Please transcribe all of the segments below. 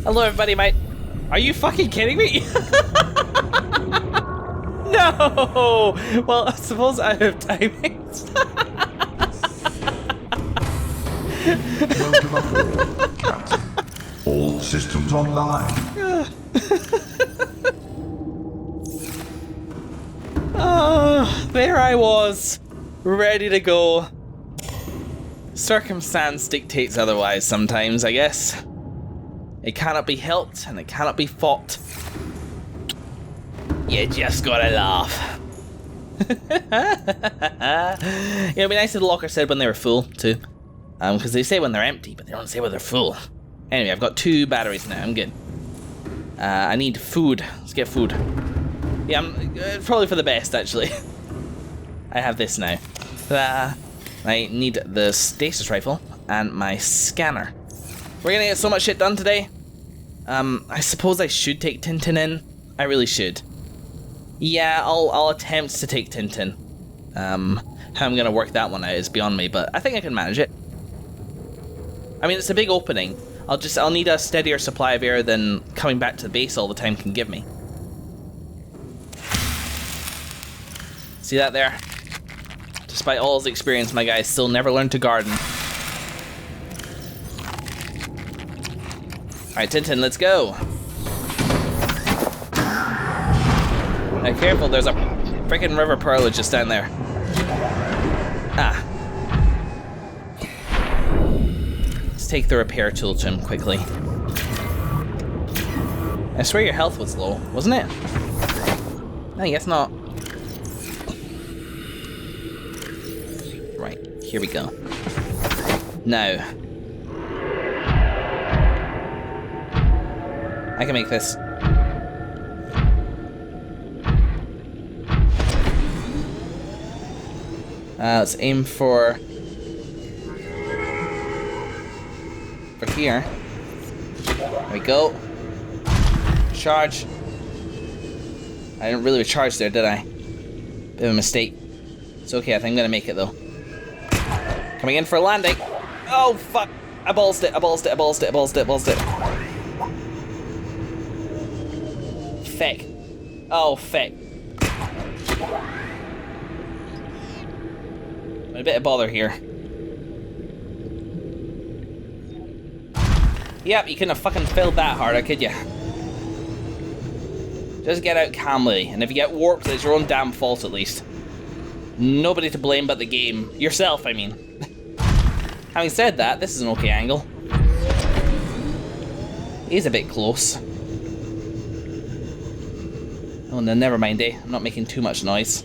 Hello, everybody, mate. Are you fucking kidding me? No! Well, I suppose I have timings. Welcome aboard, Captain. All systems online. Oh, there I was, ready to go. Circumstance dictates otherwise sometimes, I guess. It cannot be helped and it cannot be fought. You just gotta laugh. It'd be nice if the locker said when they were full, too. Because they say when they're empty, but they don't say when they're full. Anyway, I've got 2 batteries now, I'm good. I need food. Let's get food. Yeah, probably for the best, actually. I have this now. I need the stasis rifle and my scanner. We're gonna get so much shit done today. I suppose I should take Tintin in. I really should. Yeah, I'll attempt to take Tintin. How I'm gonna work that one out is beyond me, but I think I can manage it. I mean, it's a big opening. I'll need a steadier supply of air than coming back to the base all the time can give me. See that there? Despite all his experience, my guy still never learned to garden. Alright, Tintin, let's go. Now careful, there's a freaking river pearl just down there. Ah. Let's take the repair tool to him quickly. I swear your health was low, wasn't it? No, I guess not. Right, here we go. Now. I can make this. Let's aim for here. There we go. Charge. I didn't really recharge there, did I? Bit of a mistake. It's okay, I think I'm gonna make it though. Coming in for a landing. Oh fuck! I ballsed it, I ballsed it, I ballsed it, I ballsed it, I ballsed it. Feck. Oh, feck. A bit of bother here. Yep, you couldn't have fucking failed that harder, could you? Just get out calmly, and if you get warped, it's your own damn fault at least. Nobody to blame but the game. Yourself, I mean. Having said that, this is an okay angle. He's a bit close. Oh no, never mind, eh? I'm not making too much noise.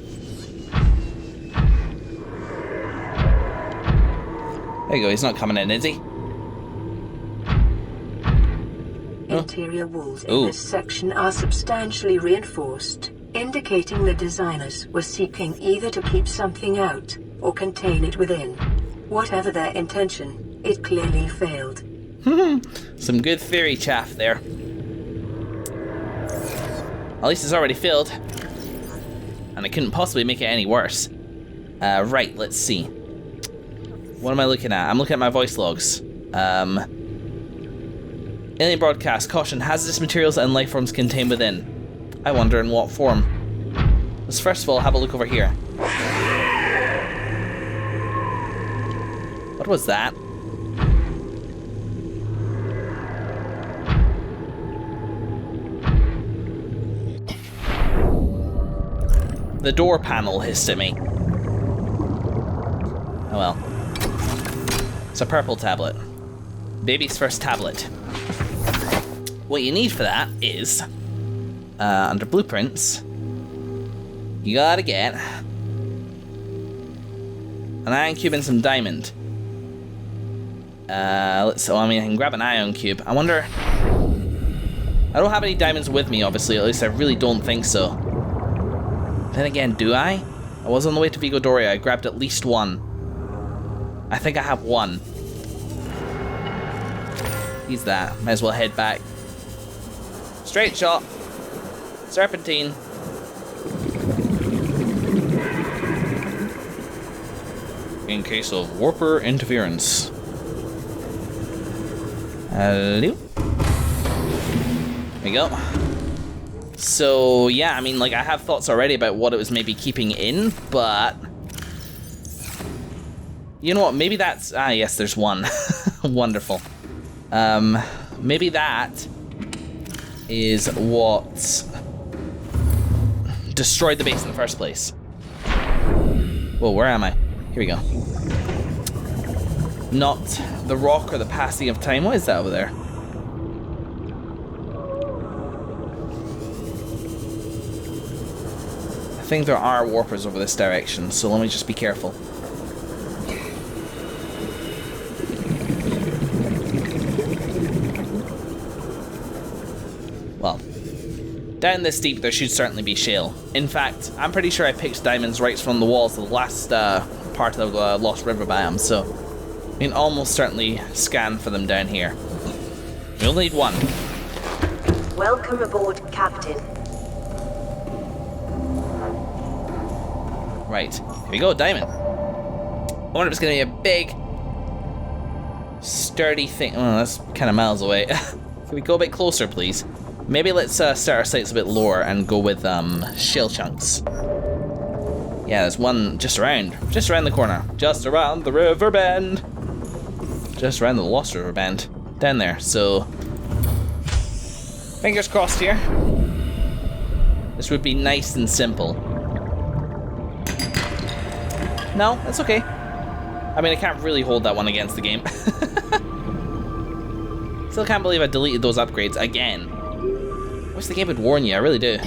There you go, he's not coming in, is he? Interior walls in this section are substantially reinforced, indicating the designers were seeking either to keep something out or contain it within. Whatever their intention, it clearly failed. Some good theory chaff there. At least it's already filled. And I couldn't possibly make it any worse. Right, let's see. What am I looking at? I'm looking at my voice logs. Alien broadcast, caution, hazardous materials and life forms contained within. I wonder in what form. Let's first of all have a look over here. What was that? The door panel hissed at me. Oh well. It's a purple tablet. Baby's first tablet. What you need for that is, under blueprints, you gotta get an ion cube and some diamond. I can grab an ion cube. I wonder, I don't have any diamonds with me, obviously, at least I really don't think so. Then again, do I? I was on the way to Vigo Doria, I grabbed at least one. I think I have one. He's that, might as well head back. Straight shot. Serpentine. In case of warper interference. Hello? There we go. So, yeah, I mean, like, I have thoughts already about what it was maybe keeping in, but... You know what, maybe that's... Ah, yes, there's one. Wonderful. Maybe that is what destroyed the base in the first place. Whoa, where am I? Here we go. Not the rock or the passing of time. What is that over there? I think there are warpers over this direction, so let me just be careful. Well, down this deep there should certainly be shale. In fact, I'm pretty sure I picked diamonds right from the walls of the last part of the Lost River biome, so we can almost certainly scan for them down here. We'll need one. Welcome aboard, Captain. Right, here we go, diamond. I wonder if it's gonna be a big, sturdy thing. Oh, that's kind of miles away. Can we go a bit closer, please? Maybe let's start our sights a bit lower and go with shell chunks. Yeah, there's one just around the corner, just around the river bend, just around the Lost River bend, down there. So, fingers crossed here. This would be nice and simple. No, that's okay. I mean, I can't really hold that one against the game. Still can't believe I deleted those upgrades again. I wish the game would warn you, I really do.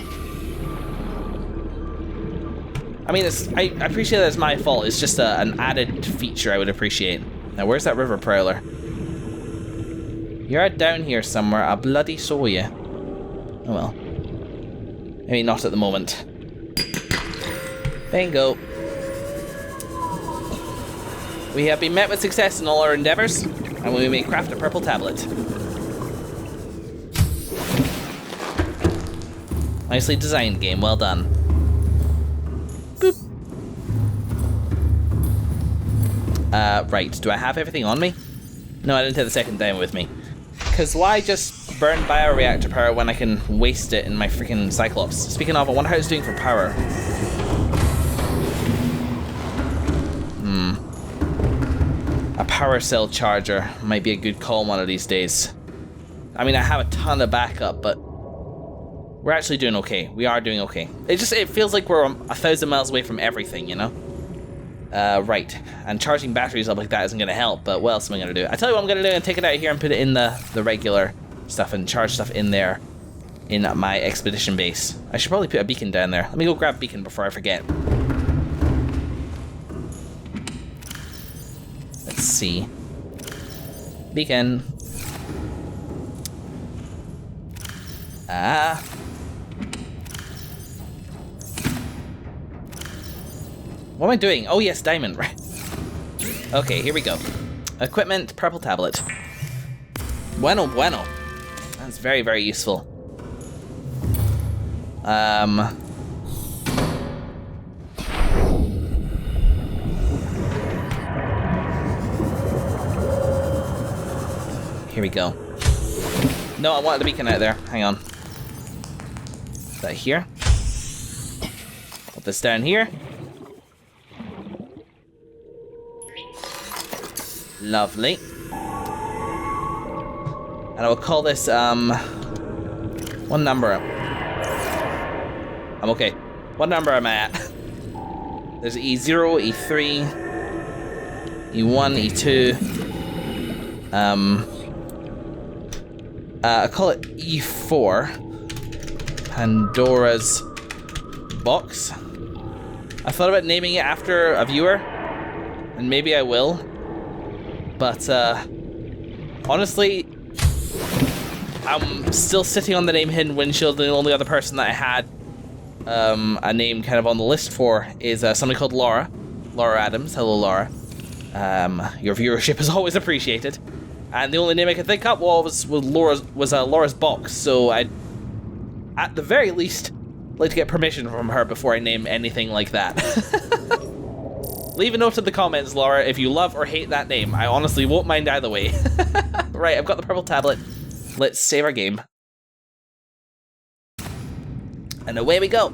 I mean, I appreciate that it's my fault. It's just an added feature I would appreciate. Now, where's that river prowler? You're down here somewhere. I bloody saw you. Oh well. Maybe not at the moment. Bingo. We have been met with success in all our endeavors, and we may craft a purple tablet. Nicely designed game, well done. Boop. Right, do I have everything on me? No, I didn't take the second diamond with me. Because why just burn bioreactor power when I can waste it in my freaking Cyclops? Speaking of, I wonder how it's doing for power. A power cell charger might be a good call one of these days. I mean, I have a ton of backup, but we're actually doing okay. We are doing okay. It feels like we're 1,000 miles away from everything, you know? Right. And charging batteries up like that isn't going to help, but what else am I going to do? I tell you what I'm going to do, I'm going to take it out of here and put it in the regular stuff and charge stuff in there in my expedition base. I should probably put a beacon down there. Let me go grab a beacon before I forget. Let's see. Beacon. What am I doing? Oh yes, diamond, right. Okay, here we go. Equipment, purple tablet. Bueno, bueno. That's very, very useful. Here we go. No, I wanted the beacon out there. Hang on. Is that here? Put this down here. Lovely. And I will call this, what number? I'm okay. What number am I at? There's E0, E3, E1, E2. I call it E4. Pandora's box. I thought about naming it after a viewer, and maybe I will. But, honestly, I'm still sitting on the name Hidden Windshield. The only other person that I had a name kind of on the list for is somebody called Laura. Laura Adams. Hello, Laura. Your viewership is always appreciated. And the only name I could think up was Laura's box. So I'd, at the very least, like to get permission from her before I name anything like that. Leave a note in the comments, Laura, if you love or hate that name. I honestly won't mind either way. Right, I've got the purple tablet. Let's save our game. And away we go.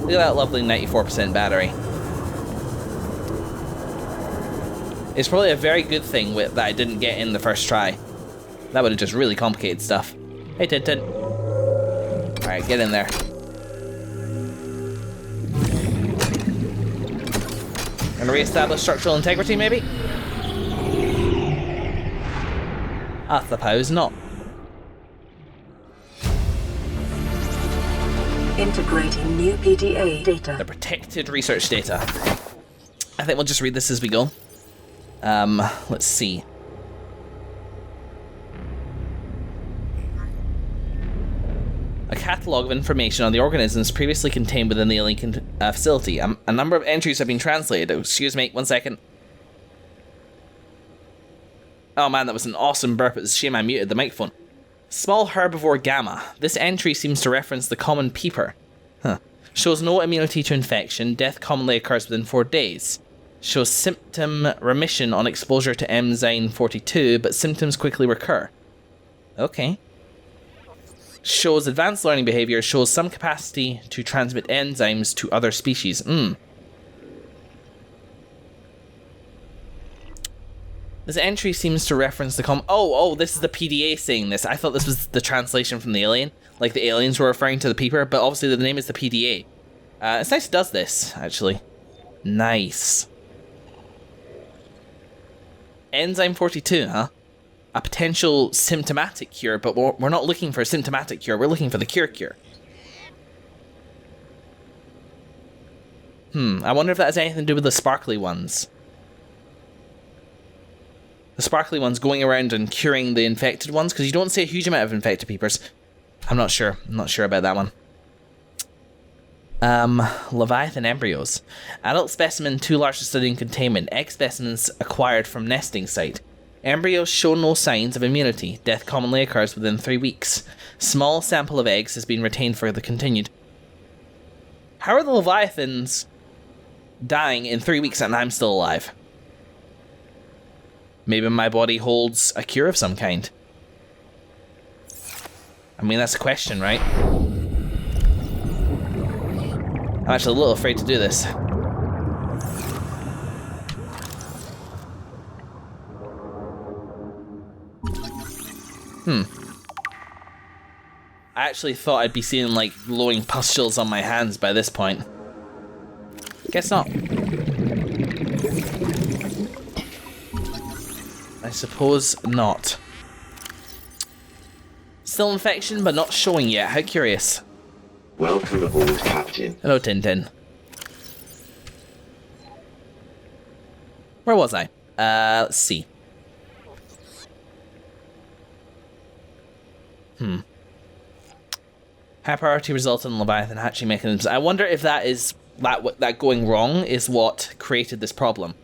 Look at that lovely 94% battery. It's probably a very good thing that I didn't get in the first try. That would have just really complicated stuff. Hey, Tintin. Alright, get in there. Gonna re-establish structural integrity, maybe? I suppose not. Integrating new PDA data. The protected research data. I think we'll just read this as we go. Let's see. A catalogue of information on the organisms previously contained within the alien facility. A number of entries have been translated. Oh, excuse me, 1 second. Oh man, that was an awesome burp. It's a shame I muted the microphone. Small herbivore gamma. This entry seems to reference the common peeper. Huh. Shows no immunity to infection. Death commonly occurs within 4 days. Shows symptom remission on exposure to enzyme 42, but symptoms quickly recur. Okay. Shows advanced learning behavior. Shows some capacity to transmit enzymes to other species. This entry seems to reference the Oh, this is the PDA saying this. I thought this was the translation from the alien. Like the aliens were referring to the peeper, but obviously the name is the PDA. It's nice it does this, actually. Nice. Enzyme 42, huh? A potential symptomatic cure, but we're not looking for a symptomatic cure. We're looking for the cure. I wonder if that has anything to do with the sparkly ones. The sparkly ones going around and curing the infected ones, because you don't see a huge amount of infected peepers. I'm not sure. I'm not sure about that one. Leviathan embryos. Adult specimen too large to study in containment. Egg specimens acquired from nesting site. Embryos show no signs of immunity. Death commonly occurs within 3 weeks. Small sample of eggs has been retained for the continued. How are the Leviathans dying in 3 weeks and I'm still alive? Maybe my body holds a cure of some kind. I mean, that's a question, right? I'm actually a little afraid to do this. I actually thought I'd be seeing, like, glowing pustules on my hands by this point. Guess not. I suppose not. Still infection, but not showing yet. How curious. Welcome aboard, Captain. Hello, Tintin. Where was I? Let's see. High priority result in Leviathan hatching mechanisms. I wonder if that is that going wrong is what created this problem.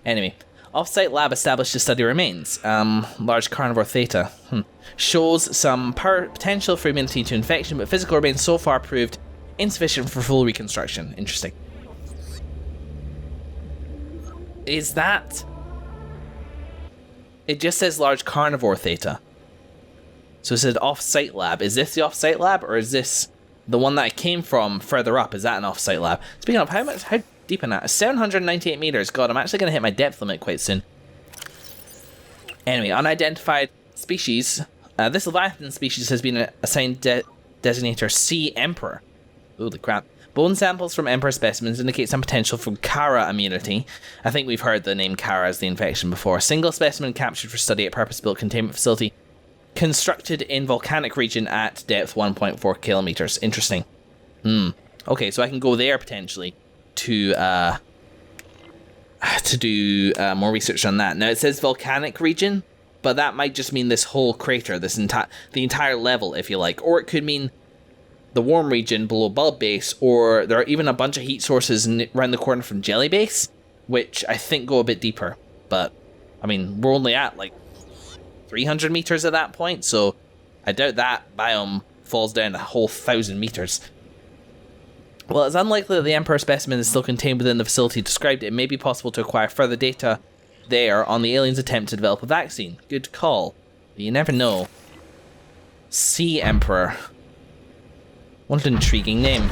Anyway, off-site lab established to study remains. Large carnivore theta. Shows some potential for immunity to infection, but physical remains so far proved insufficient for full reconstruction. Interesting. Is that... It just says large carnivore theta. So it said off-site lab. Is this the off-site lab, or is this the one that I came from further up? Is that an off-site lab? Speaking of, how deep in that? 798 meters. God, I'm actually going to hit my depth limit quite soon. Anyway, unidentified species. This Leviathan species has been assigned designator C. Emperor. Holy crap. Bone samples from Emperor specimens indicate some potential for Kara immunity. I think we've heard the name Kara as the infection before. Single specimen captured for study at purpose-built containment facility. Constructed in volcanic region at depth 1.4 kilometers. Interesting. Okay, so I can go there potentially to do more research on that. Now it says volcanic region, but that might just mean this whole crater, the entire level, if you like, or it could mean the warm region below Bulb Base, or there are even a bunch of heat sources around the corner from Jelly Base, which I think go a bit deeper. But I mean, we're only at like 300 meters at that point, so I doubt that biome falls down a whole 1,000 meters. While it's unlikely that the Emperor specimen is still contained within the facility described, it may be possible to acquire further data there on the aliens' attempt to develop a vaccine. Good call. But you never know. Sea Emperor. What an intriguing name.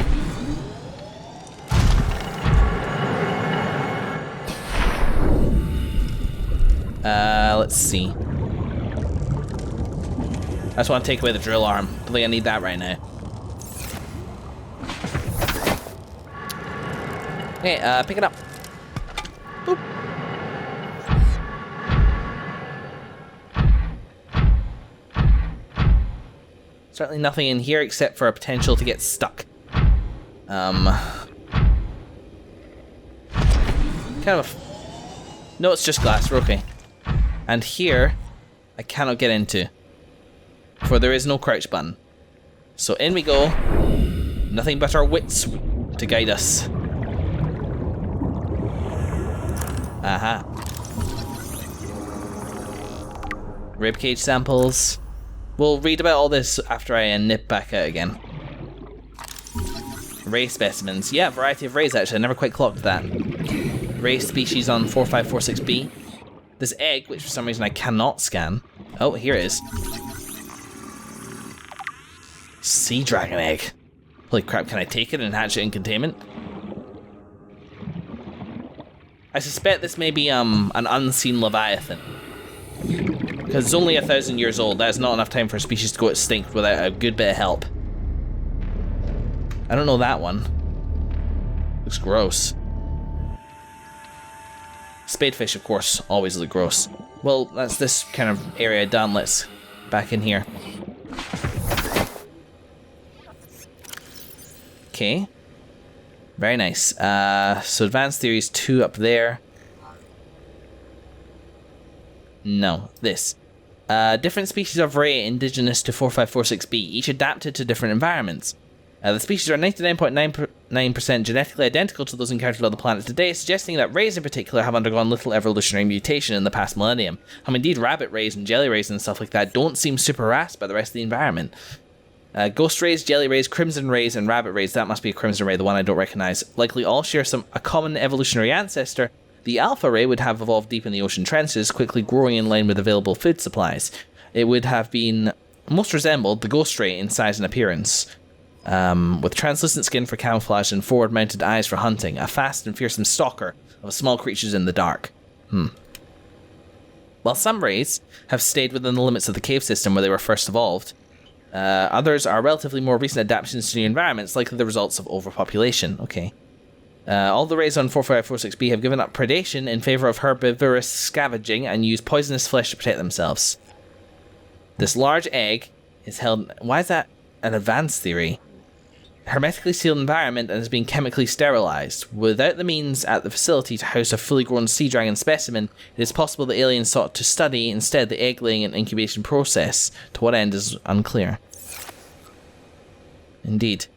Let's see. I just want to take away the drill arm. I think I need that right now. Okay, pick it up. Boop. Certainly nothing in here except for a potential to get stuck. Kind of no, it's just glass, we're okay. And here, I cannot get into, for there is no crouch button. So in we go. Nothing but our wits to guide us. Aha. Ribcage samples. We'll read about all this after I nip back out again. Ray specimens. Yeah, variety of rays actually. I never quite clocked that. Ray species on 4546b. This egg, which for some reason I cannot scan. Oh, here it is. Sea dragon egg. Holy crap, can I take it and hatch it in containment? I suspect this may be an unseen leviathan. Because it's only 1,000 years old. That's not enough time for a species to go extinct without a good bit of help. I don't know that one. Looks gross. Spadefish, of course, always look gross. Well, that's this kind of area done. Let's back in here. Okay. Very nice. So advanced theories 2 up there. No, this. Different species of ray indigenous to 4546b, each adapted to different environments. The species are 99.99% genetically identical to those encountered on the planet today, suggesting that rays in particular have undergone little evolutionary mutation in the past millennium. Indeed, rabbit rays and jelly rays and stuff like that don't seem super harassed by the rest of the environment. Ghost rays, jelly rays, crimson rays, and rabbit rays, that must be a crimson ray, the one I don't recognize, likely all share a common evolutionary ancestor. The alpha ray would have evolved deep in the ocean trenches, quickly growing in line with available food supplies. It would have been most resembled the ghost ray in size and appearance. With translucent skin for camouflage and forward-mounted eyes for hunting, a fast and fearsome stalker of small creatures in the dark. While some rays have stayed within the limits of the cave system where they were first evolved, others are relatively more recent adaptations to new environments, likely the results of overpopulation. Okay. All the rays on 4546b have given up predation in favor of herbivorous scavenging and use poisonous flesh to protect themselves. This large egg is held... Why is that an advanced theory? Hermetically sealed environment and has been chemically sterilized. Without the means at the facility to house a fully grown sea dragon specimen, it is possible the aliens sought to study instead the egg laying and incubation process. To what end is unclear. Indeed.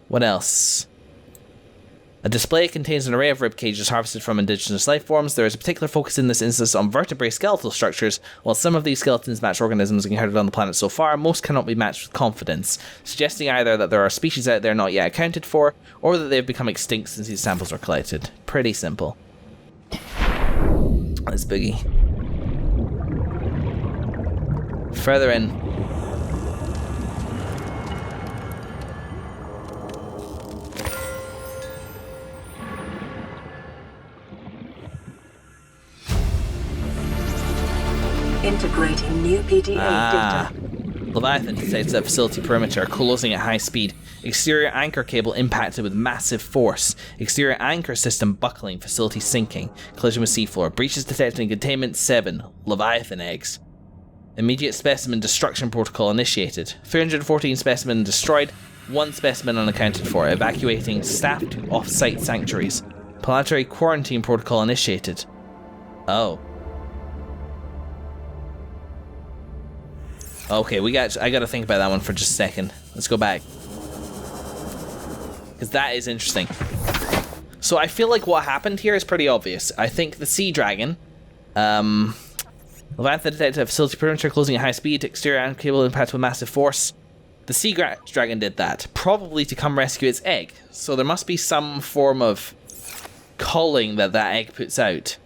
What else? A display contains an array of rib cages harvested from indigenous life forms. There is a particular focus in this instance on vertebrate skeletal structures. While some of these skeletons match organisms encountered on the planet so far, most cannot be matched with confidence, suggesting either that there are species out there not yet accounted for, or that they have become extinct since these samples were collected. Pretty simple. Let's boogie. Further in. Integrating new PDA data. Leviathan detects at facility perimeter, closing at high speed. Exterior anchor cable impacted with massive force. Exterior anchor system buckling, facility sinking. Collision with seafloor. Breaches detected in containment 7. Leviathan eggs. Immediate specimen destruction protocol initiated. 314 specimen destroyed. 1 specimen unaccounted for. Evacuating staff to off-site sanctuaries. Planetary quarantine protocol initiated. Oh. Okay, I gotta think about that one for just a second. Let's go back. Because that is interesting. So I feel like what happened here is pretty obvious. I think the sea dragon, Leviathan detected at facility perimeter closing at high speed, exterior anchor cable impact with massive force. The sea dragon did that, probably to come rescue its egg. So there must be some form of calling that egg puts out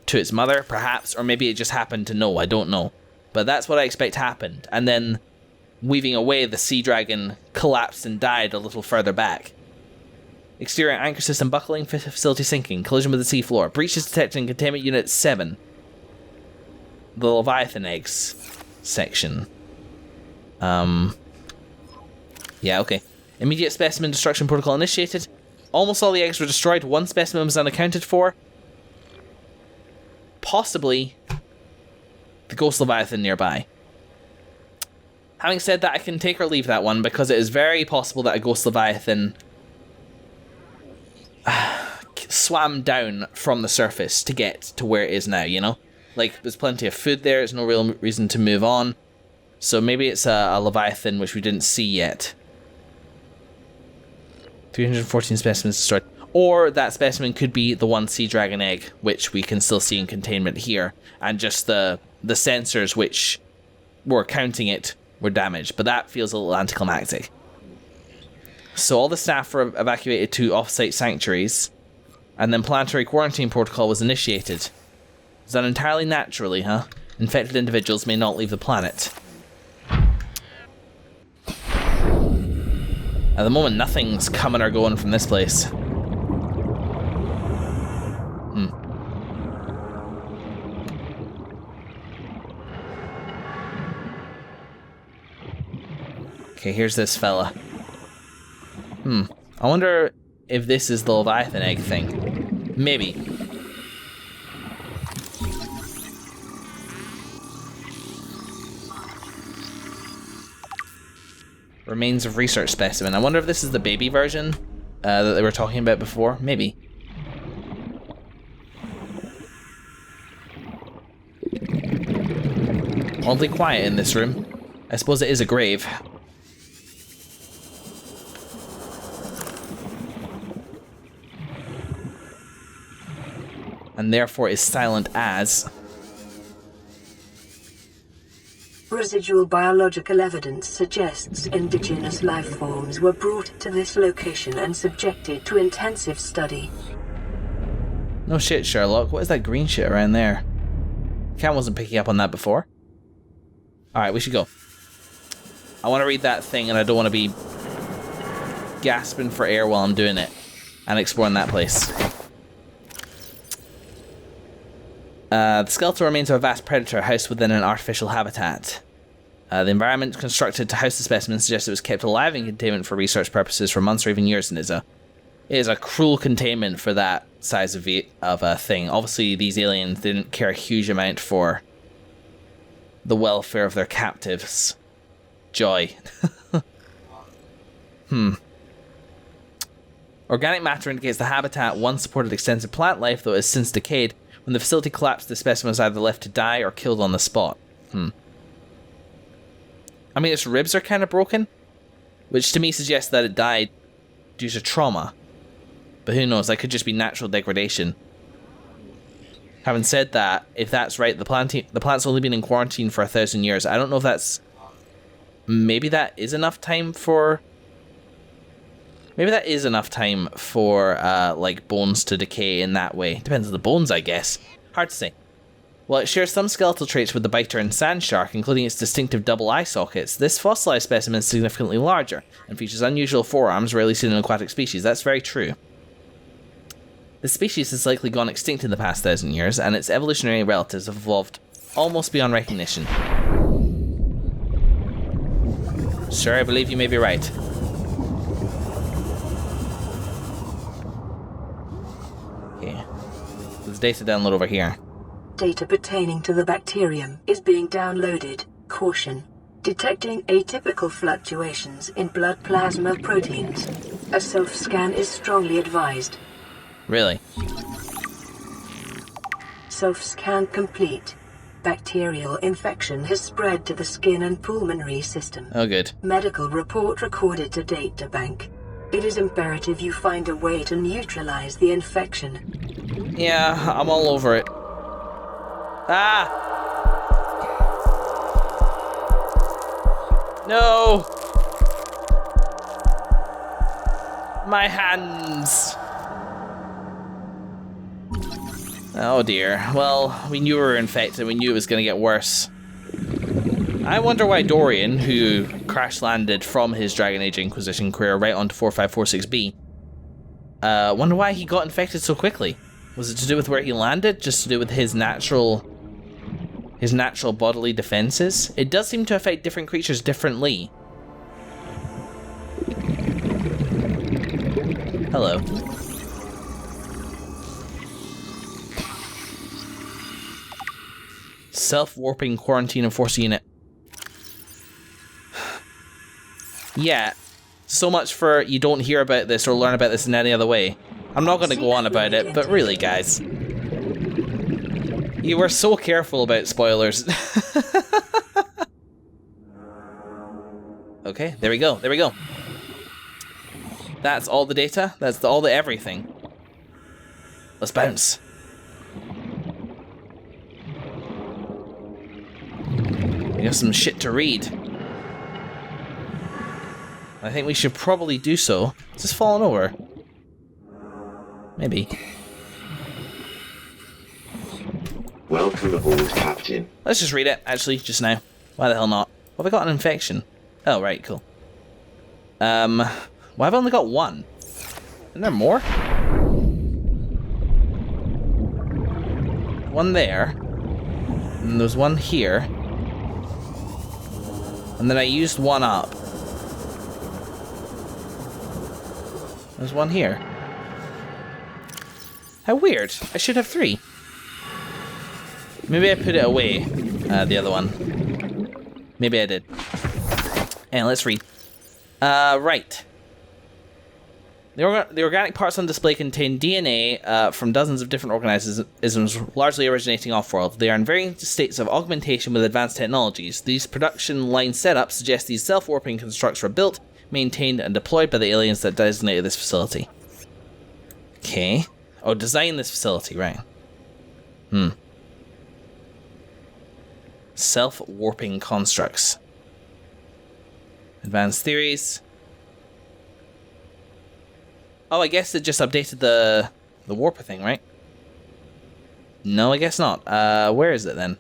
to its mother, perhaps, or maybe it just happened to know, I don't know. But that's what I expect happened. And then, weaving away, the sea dragon collapsed and died a little further back. Exterior anchor system buckling, facility sinking, collision with the seafloor, breaches detected in containment unit 7. The Leviathan eggs section. Yeah, okay. Immediate specimen destruction protocol initiated. Almost all the eggs were destroyed. One specimen was unaccounted for. Possibly the Ghost Leviathan nearby. Having said that, I can take or leave that one because it is very possible that a Ghost Leviathan swam down from the surface to get to where it is now, you know? Like, there's plenty of food there, there's no real reason to move on. So maybe it's a Leviathan which we didn't see yet. 314 specimens destroyed. Or that specimen could be the one sea dragon egg, which we can still see in containment here. And just the sensors which were counting it were damaged. But that feels a little anticlimactic. So all the staff were evacuated to off-site sanctuaries. And then planetary quarantine protocol was initiated. It's done entirely naturally, huh? Infected individuals may not leave the planet. At the moment, nothing's coming or going from this place. Okay, here's this fella. I wonder if this is the Leviathan egg thing. Maybe. Remains of research specimen. I wonder if this is the baby version that they were talking about before. Maybe. Oddly quiet in this room. I suppose it is a grave. And therefore is silent as... Residual biological evidence suggests indigenous life forms were brought to this location and subjected to intensive study. No shit, Sherlock. What is that green shit around there? Cam wasn't picking up on that before. Alright, we should go. I want to read that thing and I don't want to be gasping for air while I'm doing it and exploring that place. The skeletal remains of a vast predator housed within an artificial habitat. The environment constructed to house the specimen suggests it was kept alive in containment for research purposes for months or even years, and it is a cruel containment for that size of a thing. Obviously, these aliens didn't care a huge amount for the welfare of their captives. Joy. Organic matter indicates the habitat once supported extensive plant life, though it has since decayed. When the facility collapsed, the specimen was either left to die or killed on the spot. I mean, its ribs are kind of broken, which to me suggests that it died due to trauma. But who knows, that could just be natural degradation. Having said that, if that's right, the plant's only been in quarantine for 1,000 years. I don't know if that's... Maybe that is enough time for... like, bones to decay in that way. Depends on the bones, I guess. Hard to say. While it shares some skeletal traits with the biter and sand shark, including its distinctive double eye sockets, this fossilized specimen is significantly larger and features unusual forearms rarely seen in aquatic species. That's very true. The species has likely gone extinct in the past 1,000 years, and its evolutionary relatives have evolved almost beyond recognition. Sure, I believe you may be right. Okay. There's data download over here. Data pertaining to the bacterium is being downloaded. Caution. Detecting atypical fluctuations in blood plasma proteins. A self-scan is strongly advised. Really? Self-scan complete. Bacterial infection has spread to the skin and pulmonary system. Oh, good. Medical report recorded to databank. It is imperative you find a way to neutralize the infection. Yeah, I'm all over it. Ah! No! My hands! Oh dear. Well, we knew we were infected. We knew it was going to get worse. I wonder why Dorian, who crash-landed from his Dragon Age Inquisition career right onto 4546B, wonder why he got infected so quickly. Was it to do with where he landed? Just to do with his natural bodily defenses? It does seem to affect different creatures differently. Hello. Self-warping quarantine and force unit. Yeah, so much for you don't hear about this or learn about this in any other way. I'm not going to go on about it, but really, guys. You were so careful about spoilers. Okay, there we go, there we go. That's all the data, that's all the everything. Let's bounce. We got some shit to read. I think we should probably do so. Is this falling over? Maybe. Welcome aboard, Captain. Let's just read it, actually, just now. Why the hell not? Well, we got an infection. Oh, right, cool. Well, I've only got one. Isn't there more? One there. And there's one here. And then I used one up. There's one here. How weird. I should have 3. Maybe I put it away, the other one. Maybe I did. And let's read. Right. The organic parts on display contain DNA from dozens of different organisms, largely originating off-world. They are in varying states of augmentation with advanced technologies. These production line setups suggest these self-warping constructs were built, maintained, and deployed by the aliens that designated this facility. Okay. Oh, design this facility, right. Self-warping constructs. Advanced theories. Oh, I guess it just updated the warper thing, right? No, I guess not. Where is it then?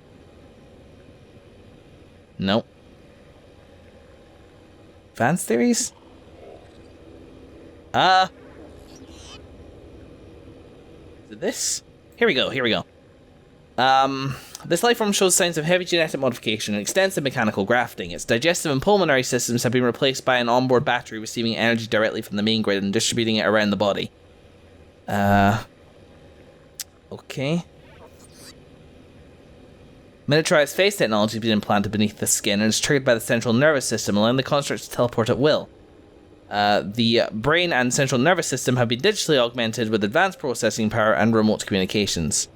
Nope. Advanced theories? Is it this? Here we go, here we go. This lifeform shows signs of heavy genetic modification and extensive mechanical grafting. Its digestive and pulmonary systems have been replaced by an onboard battery receiving energy directly from the main grid and distributing it around the body. Okay. Miniaturized face technology has been implanted beneath the skin and is triggered by the central nervous system, allowing the construct to teleport at will. The brain and central nervous system have been digitally augmented with advanced processing power and remote communications.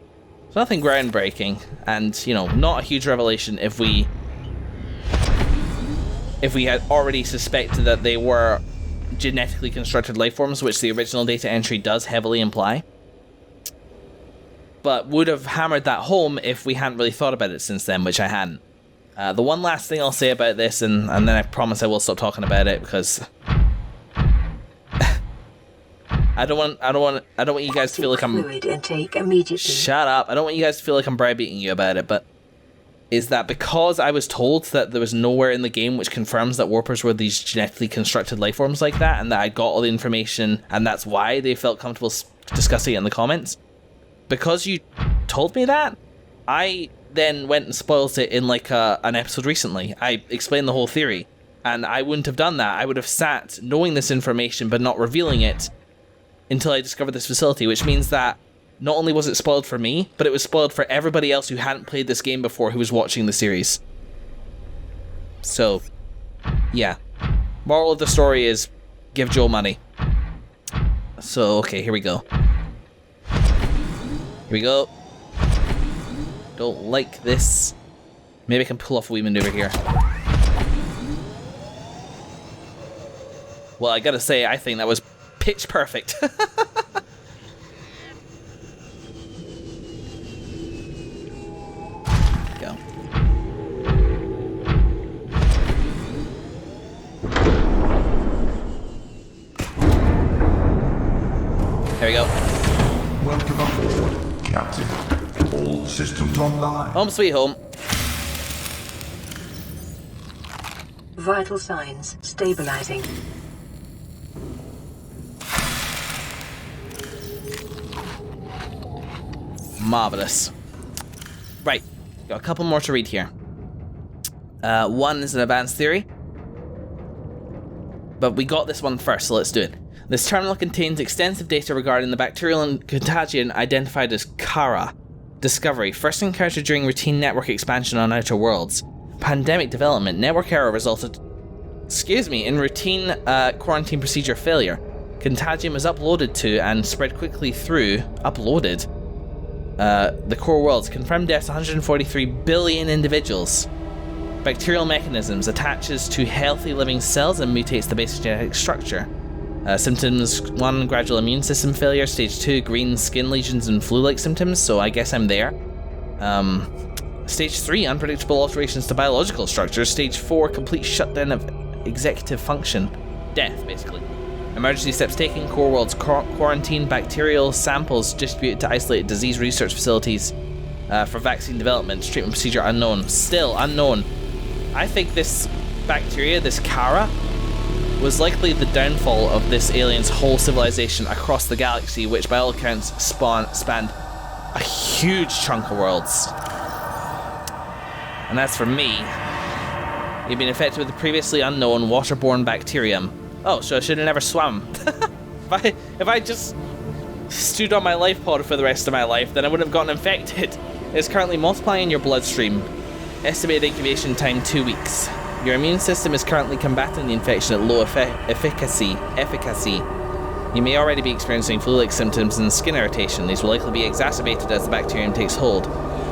So nothing groundbreaking, and, you know, not a huge revelation if we had already suspected that they were genetically constructed lifeforms, which the original data entry does heavily imply. But would have hammered that home if we hadn't really thought about it since then, which I hadn't. The one last thing I'll say about this, and then I promise I will stop talking about it, because I don't want you guys to feel like I'm... Fluid intake immediately. Shut up. I don't want you guys to feel like I'm browbeating you about it, but is that because I was told that there was nowhere in the game which confirms that warpers were these genetically constructed lifeforms like that, and that I got all the information, and that's why they felt comfortable discussing it in the comments? Because you told me that, I then went and spoiled it in like an episode recently. I explained the whole theory, and I wouldn't have done that. I would have sat knowing this information but not revealing it until I discovered this facility, which means that not only was it spoiled for me, but it was spoiled for everybody else who hadn't played this game before who was watching the series. So, yeah. Moral of the story is, give Joel money. So, okay, here we go. Here we go. Don't like this. Maybe I can pull off a wee maneuver here. Well, I gotta say, I think that was pitch perfect. Go. All systems online. Home sweet home. Vital signs stabilizing. Marvelous. Right, got a couple more to read here. One is an advanced theory, but we got this one first, so let's do it. This terminal contains extensive data regarding the bacterial and contagion identified as Kara. Discovery, first encountered during routine network expansion on Outer Worlds. Pandemic development, network error resulted, in routine quarantine procedure failure. Contagion was uploaded to and spread quickly through, the core worlds. Confirmed deaths 143 billion individuals. Bacterial mechanisms attaches to healthy living cells and mutates the basic genetic structure. Symptoms 1, gradual immune system failure. Stage 2, green skin lesions and flu-like symptoms, so I guess I'm there. Stage 3, unpredictable alterations to biological structures. Stage 4, complete shutdown of executive function. Death, basically. Emergency steps taken, core worlds quarantine, bacterial samples distributed to isolated disease research facilities for vaccine development. Treatment procedure unknown. Still unknown. I think this bacteria, this Kara, was likely the downfall of this alien's whole civilization across the galaxy, which by all accounts spanned a huge chunk of worlds. And as for me, you've been infected with the previously unknown waterborne bacterium. Oh, so I should have never swam. If I just stood on my life pod for the rest of my life, then I wouldn't have gotten infected. It's currently multiplying in your bloodstream. Estimated incubation time 2 weeks. Your immune system is currently combating the infection at low efficacy. You may already be experiencing flu-like symptoms and skin irritation. These will likely be exacerbated as the bacterium takes hold.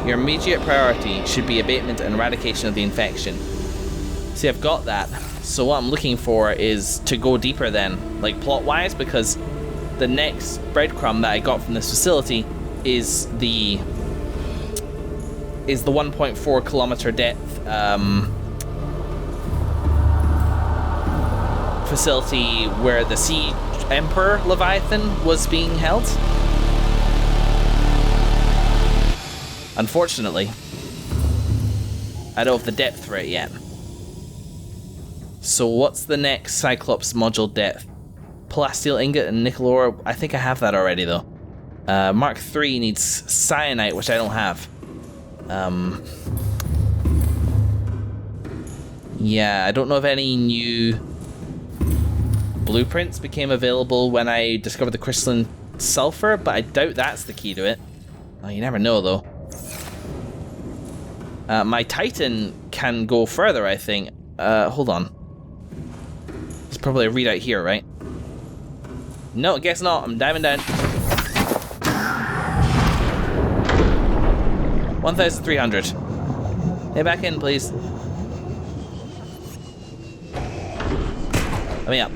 Your immediate priority should be abatement and eradication of the infection. See, I've got that. So what I'm looking for is to go deeper then, like plot-wise, because the next breadcrumb that I got from this facility is the 1.4 kilometer depth facility where the Sea Emperor Leviathan was being held. Unfortunately, I don't have the depth for it yet. So what's the next Cyclops module depth? Plasteel ingot and nickel ore. I think I have that already though. Mark III needs cyanite, which I don't have. Yeah, I don't know if any new blueprints became available when I discovered the crystalline sulfur, but I doubt that's the key to it. Oh, you never know though. My Titan can go further, I think. Hold on. There's probably a readout here, right? No, I guess not. I'm diving down. 1,300. Hey, back in, please. Let me up.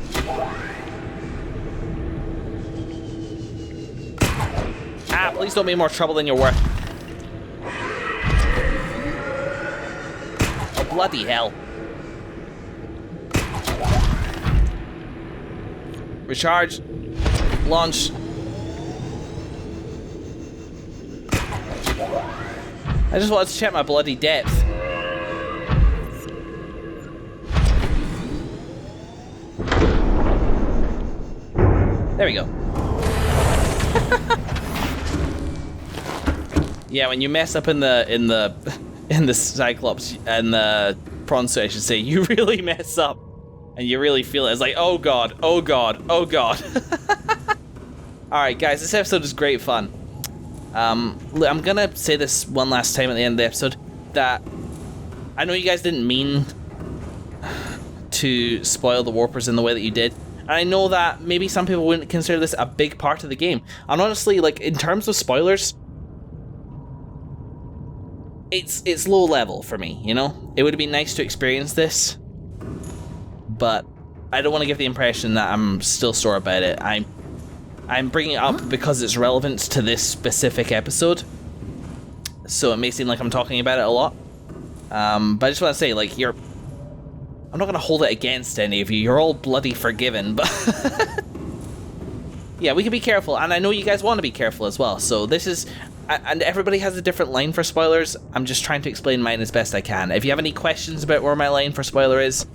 Ah, please don't make more trouble than you're worth. Oh, bloody hell. Recharge. Launch. I just wanted to check my bloody depth. There we go. Yeah, when you mess up in the Cyclops and the prawn suit, I should say, you really mess up. And you really feel it. It's like, oh god, oh god, oh god. Alright guys, this episode is great fun. I'm gonna say this one last time at the end of the episode, that I know you guys didn't mean to spoil the warpers in the way that you did. And I know that maybe some people wouldn't consider this a big part of the game. And honestly, like, in terms of spoilers, it's low level for me, you know? It would have been nice to experience this, but I don't want to give the impression that I'm still sore about it. I'm bringing it up because it's relevant to this specific episode, so it may seem like I'm talking about it a lot. But I just want to say, like, I'm not going to hold it against any of you. You're all bloody forgiven, but yeah, we can be careful, and I know you guys want to be careful as well. So this is and everybody has a different line for spoilers. I'm just trying to explain mine as best I can. If you have any questions about where my line for spoiler is,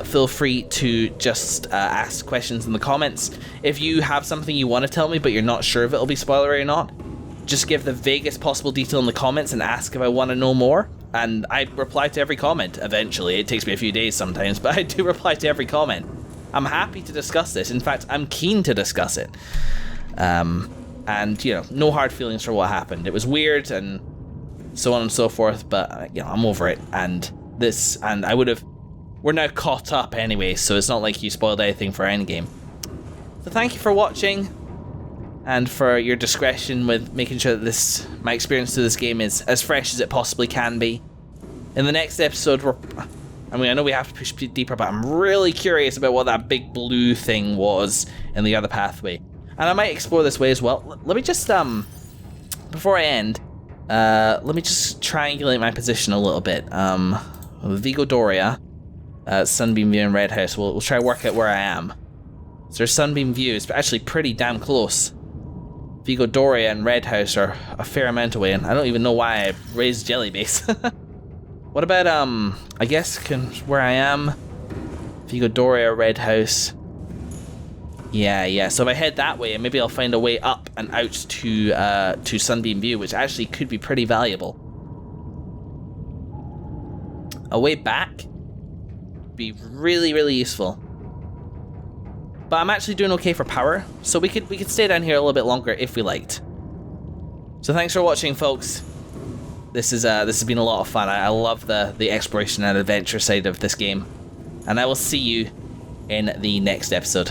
feel free to just ask questions in the comments. If you have something you want to tell me but you're not sure if it'll be spoilery or not, just give the vaguest possible detail in the comments and ask if I want to know more. And I reply to every comment eventually. It takes me a few days sometimes, but I do reply to every comment. I'm happy to discuss this. In fact, I'm keen to discuss it. And, you know, no hard feelings for what happened. It was weird and so on and so forth, but, you know, I'm over it. And we're now caught up anyway, so it's not like you spoiled anything for Endgame. So thank you for watching, and for your discretion with making sure that my experience to this game is as fresh as it possibly can be. In the next episode, I know we have to push deeper, but I'm really curious about what that big blue thing was in the other pathway. And I might explore this way as well. Let me just, before I end, let me just triangulate my position a little bit. Vigo Doria, Sunbeam View and Red House. We'll try to work out where I am. So there's Sunbeam View. It's actually pretty damn close. Vigo Doria and Red House are a fair amount away, and I don't even know why I raised Jelly Base. What about, I guess, where I am? Vigo Doria, Red House. Yeah, so if I head that way, maybe I'll find a way up and out to Sunbeam View, which actually could be pretty valuable. A way back would be really, really useful. But I'm actually doing okay for power, so we could stay down here a little bit longer if we liked. So thanks for watching, folks. This has been a lot of fun. I love the exploration and adventure side of this game. And I will see you in the next episode.